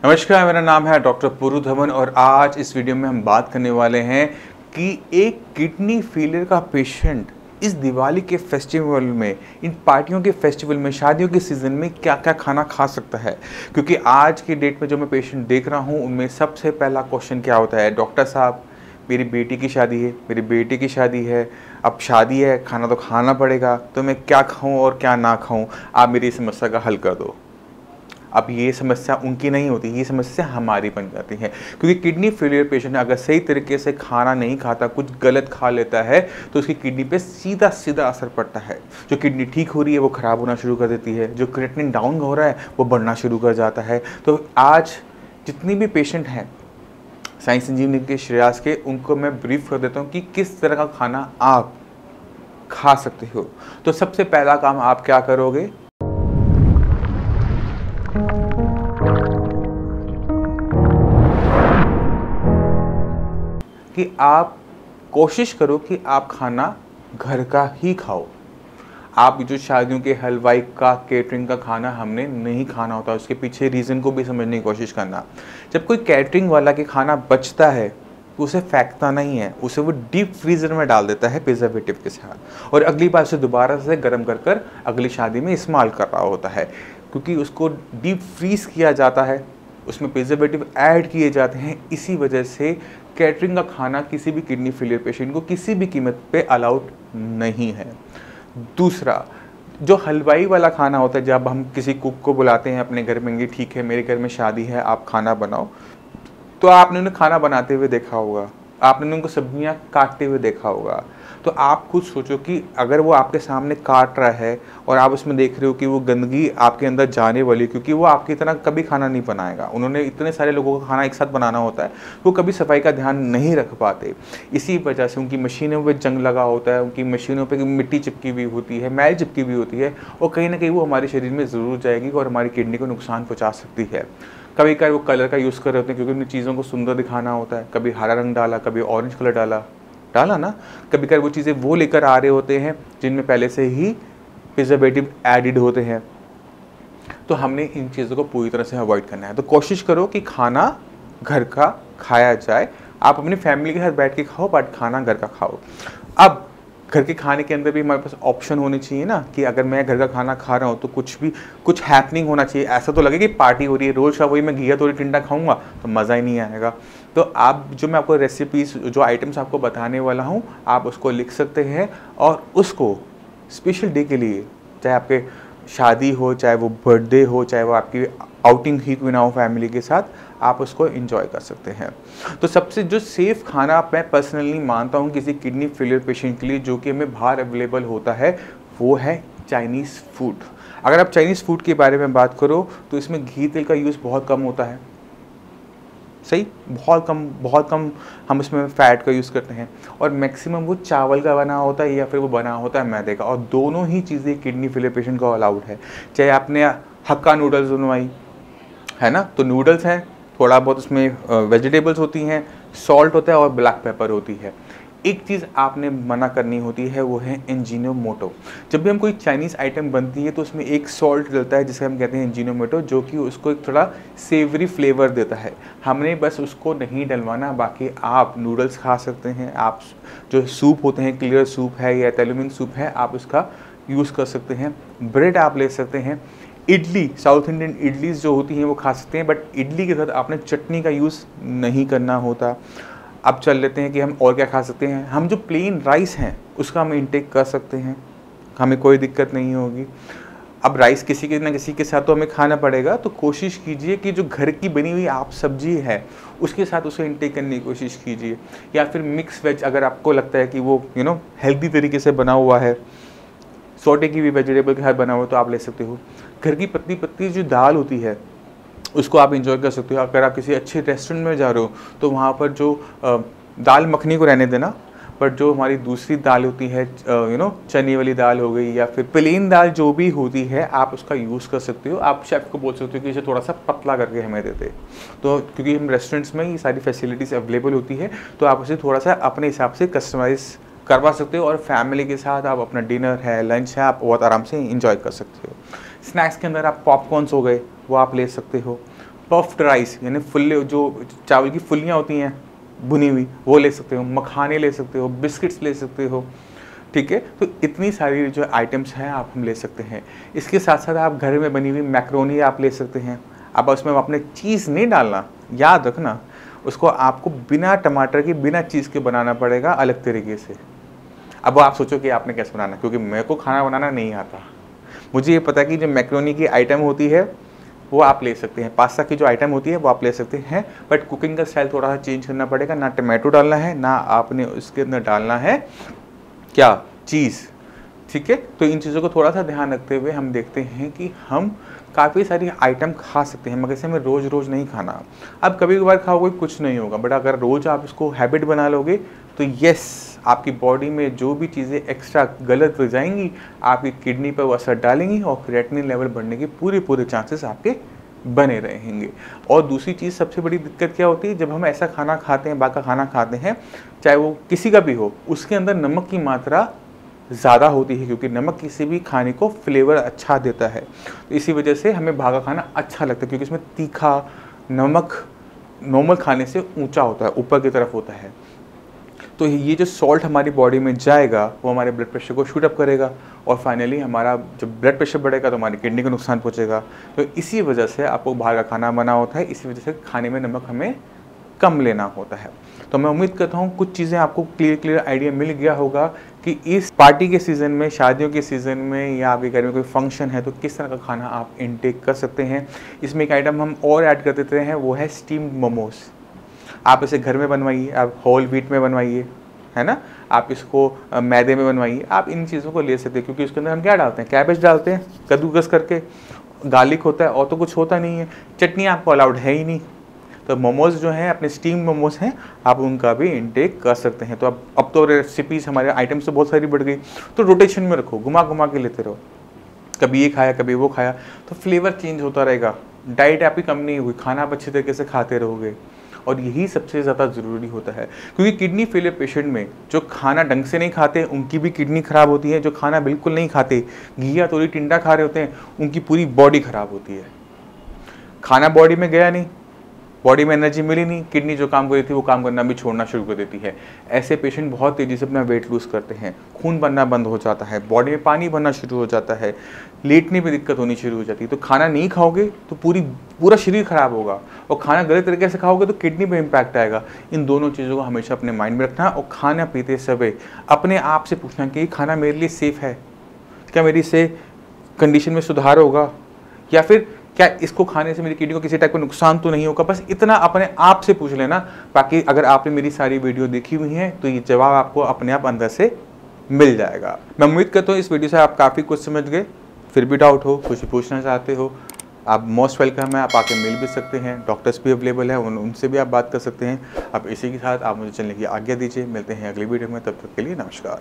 नमस्कार, मेरा नाम है डॉक्टर पुरु धवन और आज इस वीडियो में हम बात करने वाले हैं कि एक किडनी फेलियर का पेशेंट इस दिवाली के फेस्टिवल में, इन पार्टियों के फेस्टिवल में, शादियों के सीज़न में क्या क्या खाना खा सकता है। क्योंकि आज की डेट में जो मैं पेशेंट देख रहा हूँ उनमें सबसे पहला क्वेश्चन क्या होता है, डॉक्टर साहब मेरी बेटी की शादी है, मेरी बेटी की शादी है, अब शादी है, खाना तो खाना पड़ेगा, तो मैं क्या खाऊँ और क्या ना खाऊँ, आप मेरी समस्या का हल कर दो। अब ये समस्या उनकी नहीं होती, ये समस्या हमारी बन जाती है। क्योंकि किडनी फेलियर पेशेंट अगर सही तरीके से खाना नहीं खाता, कुछ गलत खा लेता है, तो उसकी किडनी पे सीधा सीधा असर पड़ता है। जो किडनी ठीक हो रही है वो ख़राब होना शुरू कर देती है, जो क्रिएटिनिन डाउन हो रहा है वो बढ़ना शुरू कर जाता है। तो आज जितनी भी पेशेंट हैं साई संजीवनी के श्रेयास के, उनको मैं ब्रीफ कर देता हूँ कि किस तरह का खाना आप खा सकते हो। तो सबसे पहला काम आप क्या करोगे कि आप कोशिश करो कि आप खाना घर का ही खाओ। आप जो शादियों के हलवाई का, केटरिंग का खाना हमने नहीं खाना होता, उसके पीछे रीज़न को भी समझने की कोशिश करना। जब कोई कैटरिंग वाला के खाना बचता है तो उसे फेंकता नहीं है, उसे वो डीप फ्रीज़र में डाल देता है प्रिजर्वेटिव के साथ, और अगली बार उसे दोबारा से गर्म कर कर अगली शादी में इस्तेमाल कर रहा होता है। क्योंकि उसको डीप फ्रीज़ किया जाता है, उसमें प्रिजर्वेटिव ऐड किए जाते हैं। इसी वजह से कैटरिंग का खाना किसी भी किडनी फेलियर पेशेंट को किसी भी कीमत पे अलाउड नहीं है। दूसरा, जो हलवाई वाला खाना होता है, जब हम किसी कुक को बुलाते हैं अपने घर में कि ठीक है मेरे घर में शादी है, आप खाना बनाओ, तो आपने उन्हें खाना बनाते हुए देखा होगा, आपने उनको सब्जियां काटते हुए देखा होगा। तो आप खुद सोचो कि अगर वो आपके सामने काट रहा है और आप उसमें देख रहे हो कि वो गंदगी आपके अंदर जाने वाली है, क्योंकि वो आपकी तरह कभी खाना नहीं बनाएगा, उन्होंने इतने सारे लोगों का खाना एक साथ बनाना होता है, वो कभी सफाई का ध्यान नहीं रख पाते। इसी वजह से उनकी मशीनों पर जंग लगा होता है, उनकी मशीनों पर मिट्टी चिपकी हुई होती है, मैल चिपकी हुई होती है, और कहीं ना कहीं वो हमारे शरीर में ज़रूर जाएगी और हमारी किडनी को नुकसान पहुँचा सकती है। कभी कभी वो कलर का यूज़ कर रहे होते हैं क्योंकि उन चीज़ों को सुंदर दिखाना होता है, कभी हरा रंग डाला, कभी ऑरेंज कलर डाला ना। कभी कभी वो चीज़ें वो लेकर आ रहे होते हैं जिनमें पहले से ही प्रिजर्वेटिव एडिड होते हैं। तो हमने इन चीज़ों को पूरी तरह से अवॉइड करना है। तो कोशिश करो कि खाना घर का खाया जाए। आप अपनी फैमिली के साथ बैठ के खाओ, बट खाना घर का खाओ। अब घर के खाने के अंदर भी हमारे पास ऑप्शन होने चाहिए ना, कि अगर मैं घर का खाना खा रहा हूँ तो कुछ हैपनिंग होना चाहिए। ऐसा तो लगे कि पार्टी हो रही है, रोज़ का वही मैं घिया तोरी टिंडा खाऊंगा तो मज़ा ही नहीं आएगा। तो आप जो मैं आपको रेसिपीज़, जो आइटम्स आपको बताने वाला हूँ, आप उसको लिख सकते हैं और उसको स्पेशल डे के लिए, चाहे आपके शादी हो, चाहे वो बर्थडे हो, चाहे वो आपकी आउटिंग ही क्यों ना हो फैमिली के साथ, आप उसको एंजॉय कर सकते हैं। तो सबसे जो सेफ़ खाना मैं पर्सनली मानता हूँ किसी किडनी फेलियर पेशेंट के लिए, जो कि हमें बाहर अवेलेबल होता है, वो है चाइनीज़ फूड। अगर आप चाइनीज़ फूड के बारे में बात करो तो इसमें घी तेल का यूज़ बहुत कम होता है, सही, बहुत कम हम इसमें फ़ैट का यूज़ करते हैं, और मैक्सिमम वो चावल का बना होता है या फिर वो बना होता है मैदे का, और दोनों ही चीज़ें किडनी फेलियर पेशेंट को अलाउड है। चाहे आपने हक्का नूडल्स बनवाई है ना, तो नूडल्स हैं, थोड़ा बहुत उसमें वेजिटेबल्स होती हैं, सॉल्ट होता है और ब्लैक पेपर होती है। एक चीज़ आपने मना करनी होती है, वो है एंजीनोमोटो। जब भी हम कोई चाइनीज़ आइटम बनती है तो उसमें एक सॉल्ट डलता है जिसे हम कहते हैं एंजीनोमोटो, जो कि उसको एक थोड़ा सेवरी फ्लेवर देता है। हमने बस उसको नहीं डलवाना, बाकी आप नूडल्स खा सकते हैं, आप जो सूप होते हैं, क्लियर सूप है या तेलुमिन सूप है, आप उसका यूज़ कर सकते हैं। ब्रेड आप ले सकते हैं। इडली, साउथ इंडियन इडलीज जो होती हैं वो खा सकते हैं, बट इडली के साथ आपने चटनी का यूज़ नहीं करना होता। अब चल लेते हैं कि हम और क्या खा सकते हैं। हम जो प्लेन राइस हैं उसका हम इंटेक कर सकते हैं, हमें कोई दिक्कत नहीं होगी। अब राइस किसी के ना किसी के साथ तो हमें खाना पड़ेगा, तो कोशिश कीजिए कि जो घर की बनी हुई आप सब्जी है उसके साथ उसे इंटेक करने की कोशिश कीजिए। या फिर मिक्स वेज, अगर आपको लगता है कि वो हेल्दी तरीके से बना हुआ है, सोटे की भी वेजिटेबल के साथ बना हुआ, तो आप ले सकते हो। घर की पतली पतली जो दाल होती है उसको आप इंजॉय कर सकते हो। अगर आप किसी अच्छे रेस्टोरेंट में जा रहे हो तो वहाँ पर जो दाल मखनी को रहने देना, बट जो हमारी दूसरी दाल होती है, चने वाली दाल हो गई या फिर प्लेन दाल जो भी होती है, आप उसका यूज़ कर सकते हो। आप शेफ़ को बोल सकते हो कि इसे थोड़ा सा पतला करके हमें देते, तो क्योंकि हम रेस्टोरेंट्स में ये सारी फैसिलिटीज़ अवेलेबल होती है, तो आप उसे थोड़ा सा अपने हिसाब से कस्टमाइज़ करवा सकते हो, और फैमिली के साथ आप अपना डिनर है, लंच है, आप बहुत आराम से इंजॉय कर सकते हो। स्नैक्स के अंदर आप पॉपकॉर्न्स हो गए वो आप ले सकते हो। पफ्ड राइस यानी फुल्ले जो चावल की फुल्लियाँ होती हैं भुनी हुई, वो ले सकते हो, मखाने ले सकते हो, बिस्किट्स ले सकते हो, ठीक है। तो इतनी सारी जो आइटम्स हैं आप हम ले सकते हैं। इसके साथ साथ आप घर में बनी हुई मैक्रोनी आप ले सकते हैं। अब उसमें आपने चीज़ नहीं डालना, याद रखना, उसको आपको बिना टमाटर के बिना चीज़ के बनाना पड़ेगा अलग तरीके से। अब आप सोचो कि आपने कैसे बनाना, क्योंकि मेरे को खाना बनाना नहीं आता। मुझे ये पता है कि जो मैक्रोनी की आइटम होती है वो आप ले सकते हैं, पास्ता की जो आइटम होती है वो आप ले सकते हैं, बट कुकिंग का स्टाइल थोड़ा सा चेंज करना पड़ेगा। ना टमाटो डालना है, ना आपने उसके अंदर डालना है क्या, चीज़, ठीक है। तो इन चीज़ों को थोड़ा सा ध्यान रखते हुए हम देखते हैं कि हम काफ़ी सारी आइटम खा सकते हैं, मगर इसे हमें रोज़ रोज़ नहीं खाना। अब कभी कभार खाओगे कुछ नहीं होगा, बट अगर रोज़ आप इसको हैबिट बना लोगे तो यस, आपकी बॉडी में जो भी चीज़ें एक्स्ट्रा गलत हो जाएंगी, आपकी किडनी पर वो असर डालेंगी और क्रिएटिनिन लेवल बढ़ने के पूरे चांसेस आपके बने रहेंगे। और दूसरी चीज़ सबसे बड़ी दिक्कत क्या होती है, जब हम ऐसा खाना खाते हैं, बाका खाना खाते हैं, चाहे वो किसी का भी हो, उसके अंदर नमक की मात्रा ज़्यादा होती है, क्योंकि नमक किसी भी खाने को फ्लेवर अच्छा देता है। तो इसी वजह से हमें भागा खाना अच्छा लगता है, क्योंकि इसमें तीखा नमक नॉर्मल खाने से ऊंचा होता है, ऊपर की तरफ होता है। तो ये जो सॉल्ट हमारी बॉडी में जाएगा वो हमारे ब्लड प्रेशर को शूट अप करेगा, और फाइनली हमारा जब ब्लड प्रेशर बढ़ेगा तो हमारी किडनी को नुकसान पहुंचेगा। तो इसी वजह से आपको बाहर का खाना बना होता है, इसी वजह से खाने में नमक हमें कम लेना होता है। तो मैं उम्मीद करता हूँ कुछ चीज़ें आपको क्लियर आइडिया मिल गया होगा कि इस पार्टी के सीज़न में, शादियों के सीज़न में, या आपके घर में कोई फंक्शन है तो किस तरह का खाना आप इनटेक कर सकते हैं। इसमें एक आइटम हम और ऐड कर देते हैं, वो है स्टीम्ड मोमोज। आप इसे घर में बनवाइए, आप होल व्हीट में बनवाइए, है ना, आप इसको मैदे में बनवाइए, आप इन चीज़ों को ले सकते हैं, क्योंकि उसके अंदर हम क्या डालते हैं, कैबेज डालते हैं कद्दूकस करके, गार्लिक होता है और तो कुछ होता नहीं है, चटनी आपको अलाउड है ही नहीं। तो मोमोज़ जो हैं अपने स्टीम मोमोज़ हैं, आप उनका भी इनटेक कर सकते हैं। तो अब तो रेसिपीज़ हमारे आइटम्स तो बहुत सारी बढ़ गई, तो रोटेशन में रखो, घुमा घुमा के लेते रहो, कभी ये खाया कभी वो खाया, तो फ्लेवर चेंज होता रहेगा। डाइट आपकी कम नहीं हुई, खाना आप अच्छे तरीके से खाते रहोगे, और यही सबसे ज़्यादा ज़रूरी होता है। क्योंकि किडनी फेलियर पेशेंट में जो खाना ढंग से नहीं खाते उनकी भी किडनी ख़राब होती है, जो खाना बिल्कुल नहीं खाते, घिया तोरी टिंडा खा रहे होते हैं, उनकी पूरी बॉडी ख़राब होती है। खाना बॉडी में गया नहीं, बॉडी में एनर्जी मिली नहीं, किडनी जो काम कर रही थी वो काम करना भी छोड़ना शुरू कर देती है। ऐसे पेशेंट बहुत तेज़ी से अपना वेट लूज़ करते हैं, खून बनना बंद हो जाता है, बॉडी में पानी भरना शुरू हो जाता है, लेटने में दिक्कत होनी शुरू हो जाती है। तो खाना नहीं खाओगे तो पूरा शरीर खराब होगा, और खाना गलत तरीके से खाओगे तो किडनी पे इम्पैक्ट आएगा। इन दोनों चीज़ों को हमेशा अपने माइंड में रखना, और खाना पीते समय अपने आप से पूछना कि खाना मेरे लिए सेफ़ है, क्या मेरी इससे कंडीशन में सुधार होगा, या फिर क्या इसको खाने से मेरी किडनी को किसी टाइप का नुकसान तो नहीं होगा। बस इतना अपने आप से पूछ लेना। बाकी अगर आपने मेरी सारी वीडियो देखी हुई हैं तो ये जवाब आपको अपने आप अंदर से मिल जाएगा। मैं उम्मीद करता हूँ इस वीडियो से आप काफ़ी कुछ समझ गए। फिर भी डाउट हो, कुछ पूछना चाहते हो, आप मोस्ट वेलकम है, आप आके मिल भी सकते हैं, डॉक्टर्स भी अवेलेबल है, उनसे भी आप बात कर सकते हैं। अब इसी के साथ आप मुझे चलने की आज्ञा दीजिए, मिलते हैं अगली वीडियो में, तब तक के लिए नमस्कार।